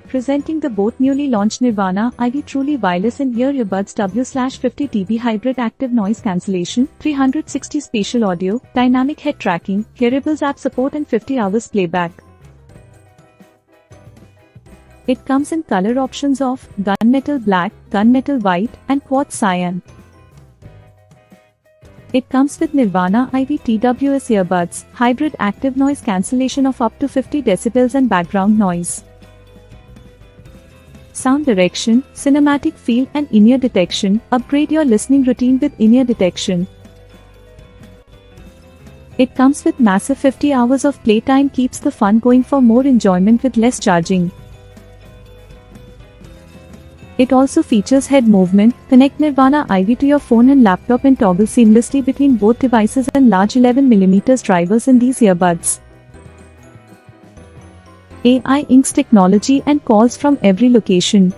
Presenting the boAt newly launched Nirvana Ivy Truly Wireless in-ear Earbuds W/50 dB Hybrid Active Noise Cancellation, 360 Spatial Audio, Dynamic Head Tracking, Hearables app support and 50 hours playback. It comes in color options of Gunmetal Black, Gunmetal White, and Quartz Cyan. It comes with Nirvana Ivy TWS Earbuds, Hybrid Active Noise Cancellation of up to 50 decibels and background noise. Sound direction, cinematic feel and in-ear detection. Upgrade your listening routine with in-ear detection. It comes with massive 50 hours of playtime, keeps the fun going for more enjoyment with less charging. It also features head movement. Connect Nirvana Ivy to your phone and laptop and toggle seamlessly between both devices and large 11mm drivers in these earbuds. AI inks technology and calls from every location.